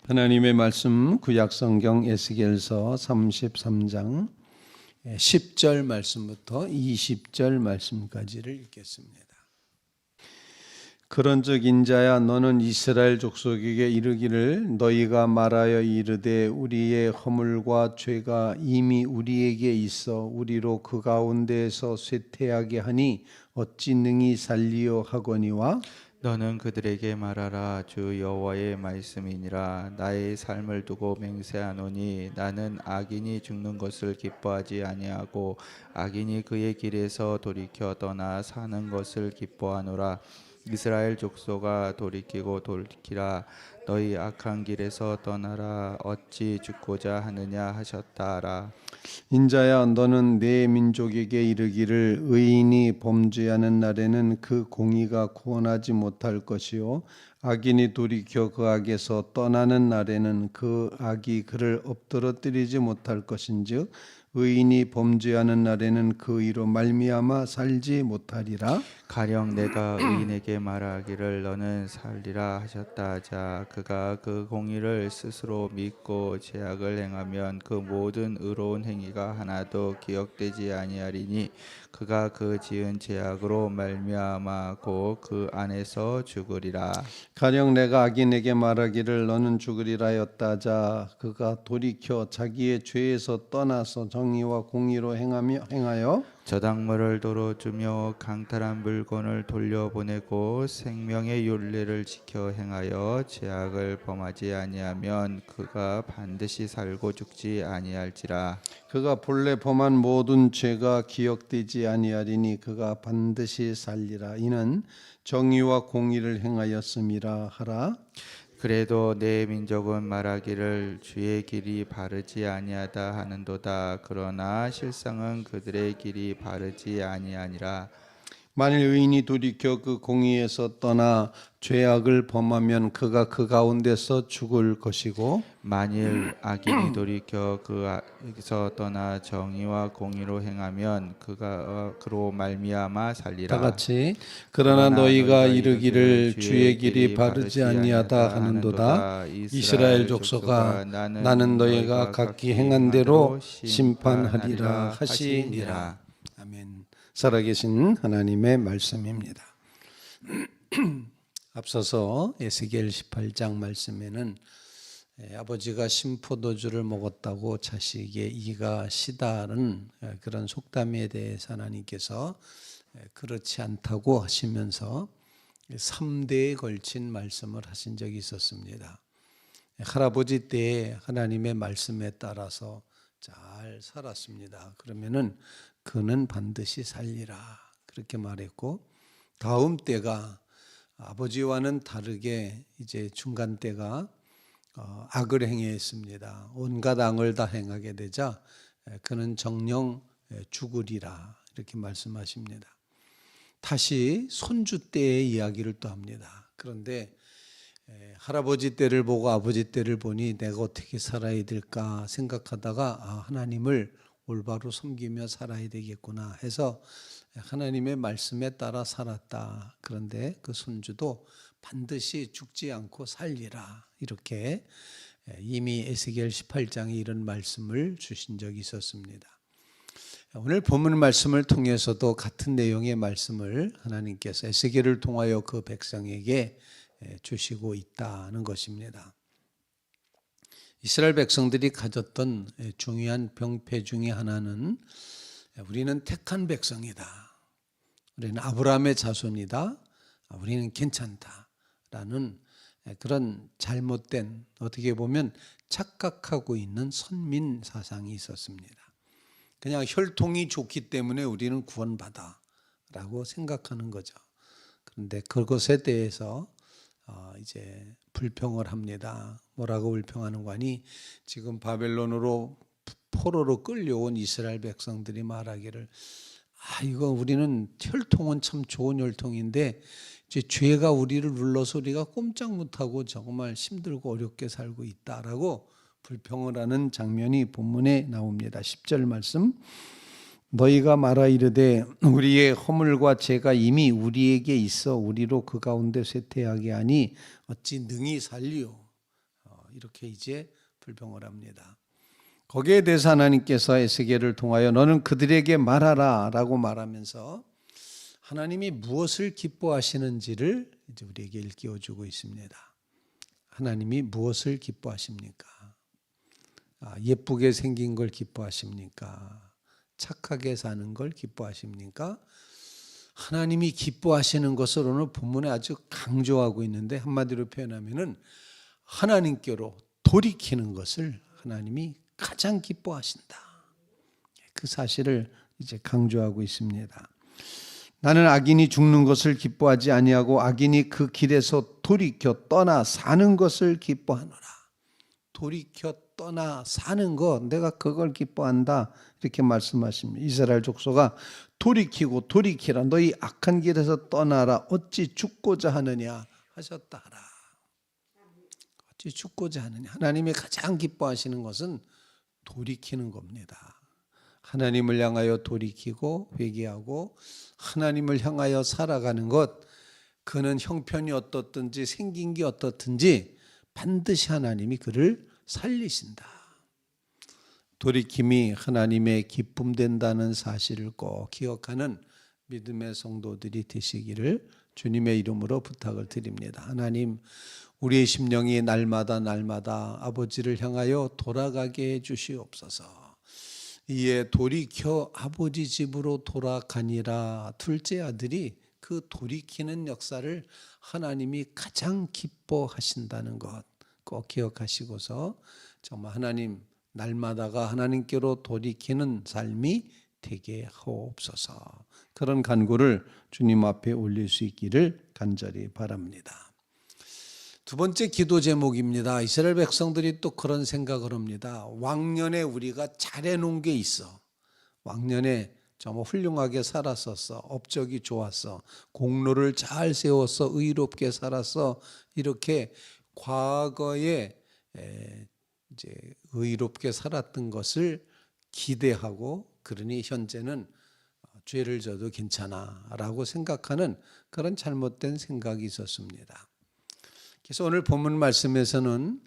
하나님의 말씀 구약성경 에스겔서 33장 10절 말씀부터 20절 말씀까지를 읽겠습니다. 그런즉 인자야 너는 이스라엘 족속에게 이르기를 너희가 말하여 이르되 우리의 허물과 죄가 이미 우리에게 있어 우리로 그 가운데에서 쇠퇴하게 하니 어찌 능히 살리요 하거니와 너는 그들에게 말하라. 주 여호와의 말씀이니라. 나의 삶을 두고 맹세하노니 나는 악인이 죽는 것을 기뻐하지 아니하고 악인이 그의 길에서 돌이켜 떠나 사는 것을 기뻐하노라. 이스라엘 족속아 돌이키고 돌이키라. 너희 악한 길에서 떠나라. 어찌 죽고자 하느냐 하셨다라. 인자야 너는 내 민족에게 이르기를 의인이 범죄하는 날에는 그 공의가 구원하지 못할 것이요 악인이 돌이켜 그 악에서 떠나는 날에는 그 악이 그를 엎드러뜨리지 못할 것인즉 의인이 범죄하는 날에는 그 의로 말미암아 살지 못하리라. 가령 내가 의인에게 말하기를 너는 살리라 하셨다 하자 그가 그 공의를 스스로 믿고 죄악을 행하면 그 모든 의로운 행위가 하나도 기억되지 아니하리니 그가 그 지은 죄악으로 말미암아 곧 그 안에서 죽으리라. 가령 내가 악인에게 말하기를 너는 죽으리라 하였다 하자 그가 돌이켜 자기의 죄에서 떠나서 정의와 공의로 행하여 저당물을 도로 주며 강탈한 물건을 돌려보내고 생명의 율례를 지켜 행하여 죄악을 범하지 아니하면 그가 반드시 살고 죽지 아니할지라. 그가 본래 범한 모든 죄가 기억되지 아니하리니 그가 반드시 살리라. 이는 정의와 공의를 행하였음이라 하라. 그래도 내 민족은 말하기를 주의 길이 바르지 아니하다 하는도다. 그러나 실상은 그들의 길이 바르지 아니하니라. 만일 의인이 돌이켜 그 공의에서 떠나 죄악을 범하면 그가 그 가운데서 죽을 것이고 만일 악인이 돌이켜 그 악에서 떠나 정의와 공의로 행하면 그가 그로 말미암아 살리라. 다 같이 그러나 너희가 이르기를 주의 길이 바르지 아니하다 하는도다. 이스라엘 족속아 나는 너희가 각기 행한 대로 심판하리라 하시니라. 아멘. 살아계신 하나님의 말씀입니다. 앞서서 에스겔 18장 말씀에는 아버지가 신포도주를 먹었다고 자식의 이가 시다는 그런 속담에 대해서 하나님께서 그렇지 않다고 하시면서 3대에 걸친 말씀을 하신 적이 있었습니다. 할아버지 때에 하나님의 말씀에 따라서 잘 살았습니다. 그러면은 그는 반드시 살리라 그렇게 말했고 다음 때가 아버지와는 다르게 이제 중간 때가 악을 행했습니다. 온갖 악을 다 행하게 되자 그는 정령 죽으리라 이렇게 말씀하십니다. 다시 손주 때의 이야기를 또 합니다. 그런데 할아버지 때를 보고 아버지 때를 보니 내가 어떻게 살아야 될까 생각하다가 하나님을 올바로 섬기며 살아야 되겠구나 해서 하나님의 말씀에 따라 살았다. 그런데 그 손주도 반드시 죽지 않고 살리라 이렇게 이미 에스겔 18장에 이런 말씀을 주신 적이 있었습니다. 오늘 본문 말씀을 통해서도 같은 내용의 말씀을 하나님께서 에스겔을 통하여 그 백성에게 주시고 있다는 것입니다. 이스라엘 백성들이 가졌던 중요한 병폐 중에 하나는 우리는 택한 백성이다. 우리는 아브라함의 자손이다. 우리는 괜찮다라는 그런 잘못된 어떻게 보면 착각하고 있는 선민 사상이 있었습니다. 그냥 혈통이 좋기 때문에 우리는 구원받아 라고 생각하는 거죠. 그런데 그것에 대해서 이제 불평을 합니다. 뭐라고 불평하는 거니? 지금 바벨론으로 포로로 끌려온 이스라엘 백성들이 말하기를 이거 우리는 혈통은 참 좋은 혈통인데 이제 죄가 우리를 눌러서 우리가 꼼짝 못하고 정말 힘들고 어렵게 살고 있다라고 불평을 하는 장면이 본문에 나옵니다. 10절 말씀 너희가 말하 이르되 우리의 허물과 죄가 이미 우리에게 있어 우리로 그 가운데 쇠퇴하게 하니 어찌 능히 살리요. 이렇게 이제 불평을 합니다. 거기에 대해서 하나님께서 에스겔을 통하여 너는 그들에게 말하라 라고 말하면서 하나님이 무엇을 기뻐하시는지를 이제 우리에게 일깨워주고 있습니다. 하나님이 무엇을 기뻐하십니까? 예쁘게 생긴 걸 기뻐하십니까? 착하게 사는 걸 기뻐하십니까? 하나님이 기뻐하시는 것을 오늘 본문에 아주 강조하고 있는데 한마디로 표현하면은 하나님께로 돌이키는 것을 하나님이 가장 기뻐하신다. 그 사실을 이제 강조하고 있습니다. 나는 악인이 죽는 것을 기뻐하지 아니하고 악인이 그 길에서 돌이켜 떠나 사는 것을 기뻐하노라. 돌이켜 떠나 사는 것, 내가 그걸 기뻐한다. 이렇게 말씀하십니다. 이스라엘 족속아 돌이키고 돌이키라. 너희 악한 길에서 떠나라. 어찌 죽고자 하느냐 하셨다 하라. 어찌 죽고자 하느냐. 하나님이 가장 기뻐하시는 것은 돌이키는 겁니다. 하나님을 향하여 돌이키고 회개하고 하나님을 향하여 살아가는 것, 그는 형편이 어떻든지 생긴 게 어떻든지 반드시 하나님이 그를 살리신다. 돌이킴이 하나님의 기쁨 된다는 사실을 꼭 기억하는 믿음의 성도들이 되시기를 주님의 이름으로 부탁을 드립니다. 하나님, 우리의 심령이 날마다 아버지를 향하여 돌아가게 해 주시옵소서. 이에 돌이켜 아버지 집으로 돌아가니라. 둘째 아들이 그 돌이키는 역사를 하나님이 가장 기뻐하신다는 것 꼭 기억하시고서 정말 하나님 날마다가 하나님께로 돌이키는 삶이 되게 하옵소서. 그런 간구를 주님 앞에 올릴 수 있기를 간절히 바랍니다. 두 번째 기도 제목입니다. 이스라엘 백성들이 또 그런 생각을 합니다. 왕년에 우리가 잘해놓은 게 있어. 왕년에 정말 훌륭하게 살았었어. 업적이 좋았어. 공로를 잘 세워서 의롭게 살았어. 이렇게 과거에 이제 의롭게 살았던 것을 기대하고 그러니 현재는 죄를 져도 괜찮아라고 생각하는 그런 잘못된 생각이 있었습니다. 그래서 오늘 본문 말씀에서는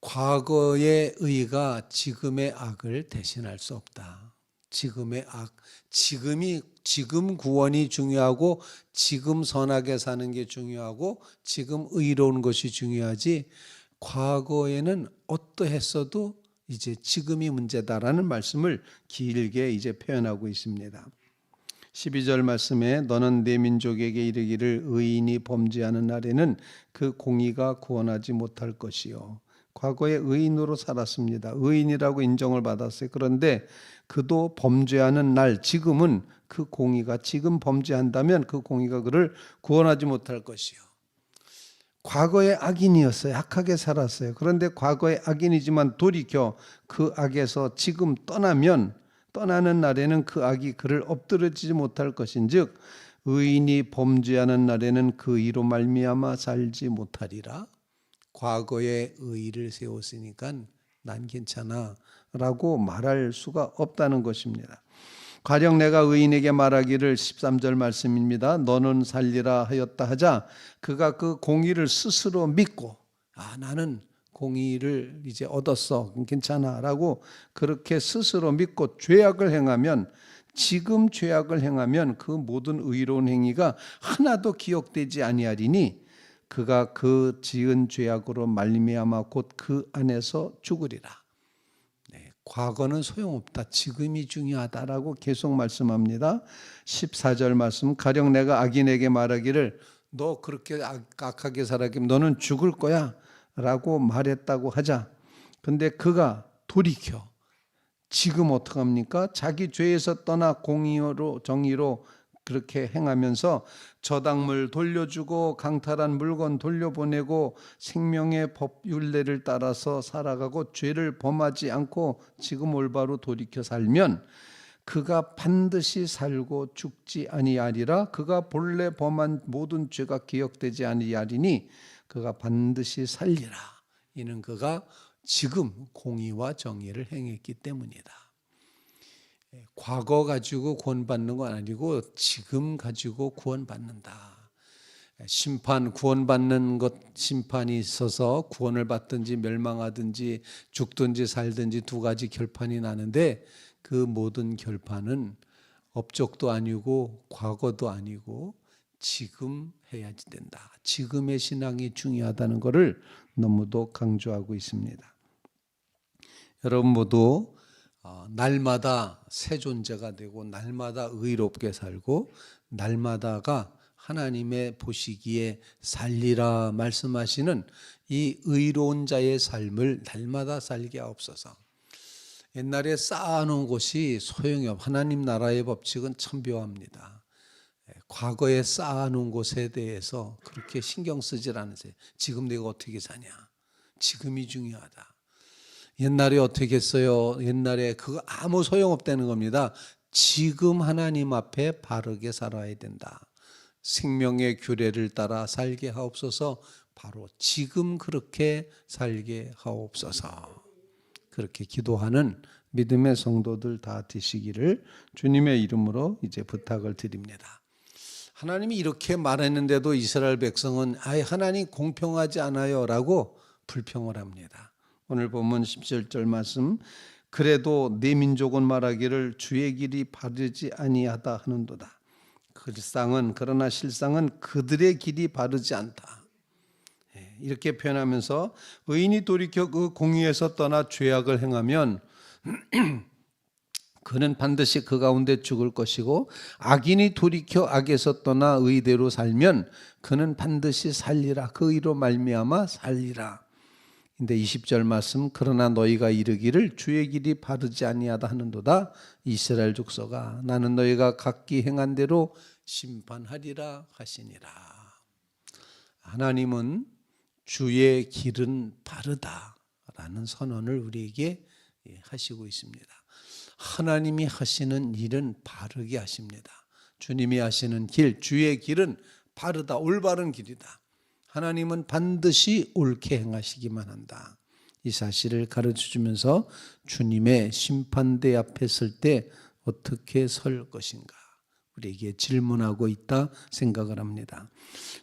과거의 의가 지금의 악을 대신할 수 없다. 지금의 악, 지금 구원이 중요하고 지금 선하게 사는 게 중요하고 지금 의로운 것이 중요하지 과거에는 어떠했어도 이제 지금이 문제다라는 말씀을 길게 이제 표현하고 있습니다. 12절 말씀에 너는 내 민족에게 이르기를 의인이 범죄하는 날에는 그 공의가 구원하지 못할 것이요. 과거에 의인으로 살았습니다. 의인이라고 인정을 받았어요. 그런데 그도 범죄하는 날, 지금은 그 공의가 지금 범죄한다면 그 공의가 그를 구원하지 못할 것이요. 과거에 악인이었어요. 악하게 살았어요. 그런데 과거에 악인이지만 돌이켜 그 악에서 지금 떠나는 날에는 그 악이 그를 엎드러지지 못할 것인즉 의인이 범죄하는 날에는 그 의로 말미암아 살지 못하리라. 과거에 의를 세웠으니까 난 괜찮아 라고 말할 수가 없다는 것입니다. 가령 내가 의인에게 말하기를 13절 말씀입니다. 너는 살리라 하였다 하자 그가 그 공의를 스스로 믿고 나는 공의를 이제 얻었어 괜찮아 라고 그렇게 스스로 믿고 죄악을 행하면 지금 죄악을 행하면 그 모든 의로운 행위가 하나도 기억되지 아니하리니 그가 그 지은 죄악으로 말미암아 곧 그 안에서 죽으리라. 과거는 소용없다. 지금이 중요하다라고 계속 말씀합니다. 14절 말씀 가령 내가 악인에게 말하기를 너 그렇게 악하게 살았기에 너는 죽을 거야 라고 말했다고 하자. 근데 그가 돌이켜 지금 어떡합니까? 자기 죄에서 떠나 공의로 정의로 그렇게 행하면서 저당물 돌려주고 강탈한 물건 돌려보내고 생명의 법 율례를 따라서 살아가고 죄를 범하지 않고 지금 올바로 돌이켜 살면 그가 반드시 살고 죽지 아니하리라. 그가 본래 범한 모든 죄가 기억되지 아니하리니 그가 반드시 살리라. 이는 그가 지금 공의와 정의를 행했기 때문이다. 과거 가지고 구원받는 건 아니고 지금 가지고 구원받는다. 심판, 구원받는 것, 심판이 있어서 구원을 받든지 멸망하든지 죽든지 살든지 두 가지 결판이 나는데 그 모든 결판은 업적도 아니고 과거도 아니고 지금 해야지 된다. 지금의 신앙이 중요하다는 것을 너무도 강조하고 있습니다. 여러분 모두 날마다 새 존재가 되고 날마다 의롭게 살고 날마다가 하나님의 보시기에 살리라 말씀하시는 이 의로운 자의 삶을 날마다 살게 하옵소서. 옛날에 쌓아놓은 것이 소용이 없. 하나님 나라의 법칙은 참 묘합니다. 과거에 쌓아놓은 것에 대해서 그렇게 신경 쓰질 않으세요. 지금 내가 어떻게 사냐. 지금이 중요하다. 옛날에 어떻게 했어요? 옛날에 그거 아무 소용없다는 겁니다. 지금 하나님 앞에 바르게 살아야 된다. 생명의 규례를 따라 살게 하옵소서. 바로 지금 그렇게 살게 하옵소서. 그렇게 기도하는 믿음의 성도들 다 되시기를 주님의 이름으로 이제 부탁을 드립니다. 하나님이 이렇게 말했는데도 이스라엘 백성은 하나님 공평하지 않아요 라고 불평을 합니다. 오늘 본문 17절 말씀, 그래도 내 민족은 말하기를 주의 길이 바르지 아니하다 하는도다. 그러나 실상은 그들의 길이 바르지 않다. 이렇게 표현하면서 의인이 돌이켜 그 공의에서 떠나 죄악을 행하면 그는 반드시 그 가운데 죽을 것이고, 악인이 돌이켜 악에서 떠나 의대로 살면 그는 반드시 살리라. 그 의로 말미암아 살리라. 근데 20절 말씀, 그러나 너희가 이르기를 주의 길이 바르지 아니하다 하는도다. 이스라엘 족속아, 나는 너희가 각기 행한 대로 심판하리라 하시니라. 하나님은 주의 길은 바르다라는 선언을 우리에게 하시고 있습니다. 하나님이 하시는 일은 바르게 하십니다. 주님이 하시는 길, 주의 길은 바르다, 올바른 길이다. 하나님은 반드시 옳게 행하시기만 한다. 이 사실을 가르쳐주면서 주님의 심판대 앞에 설 때 어떻게 설 것인가 우리에게 질문하고 있다 생각을 합니다.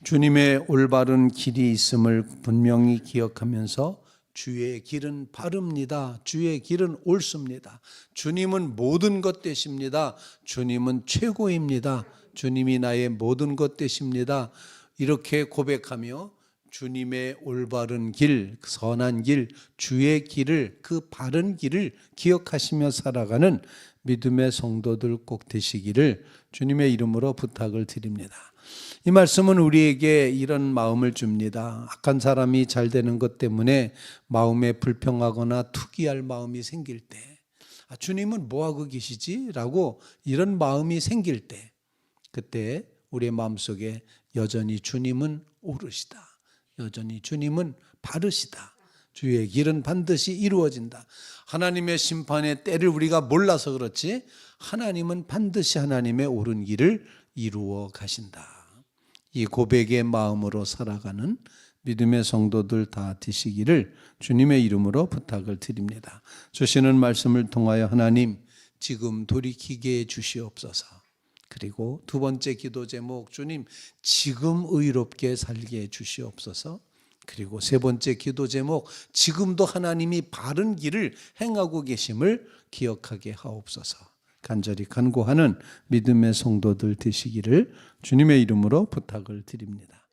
주님의 올바른 길이 있음을 분명히 기억하면서 주의 길은 바릅니다. 주의 길은 옳습니다. 주님은 모든 것 되십니다. 주님은 최고입니다. 주님이 나의 모든 것 되십니다. 이렇게 고백하며 주님의 올바른 길, 선한 길, 주의 길을, 그 바른 길을 기억하시며 살아가는 믿음의 성도들 꼭 되시기를 주님의 이름으로 부탁을 드립니다. 이 말씀은 우리에게 이런 마음을 줍니다. 악한 사람이 잘 되는 것 때문에 마음에 불평하거나 투기할 마음이 생길 때, 주님은 뭐하고 계시지? 라고 이런 마음이 생길 때, 그때 우리의 마음속에 여전히 주님은 옳으시다. 여전히 주님은 바르시다. 주의 길은 반드시 이루어진다. 하나님의 심판의 때를 우리가 몰라서 그렇지 하나님은 반드시 하나님의 옳은 길을 이루어 가신다. 이 고백의 마음으로 살아가는 믿음의 성도들 다 되시기를 주님의 이름으로 부탁을 드립니다. 주시는 말씀을 통하여 하나님 지금 돌이키게 해 주시옵소서. 그리고 두 번째 기도 제목, 주님 지금 의롭게 살게 해 주시옵소서. 그리고 세 번째 기도 제목, 지금도 하나님이 바른 길을 행하고 계심을 기억하게 하옵소서. 간절히 간구하는 믿음의 성도들 되시기를 주님의 이름으로 부탁을 드립니다.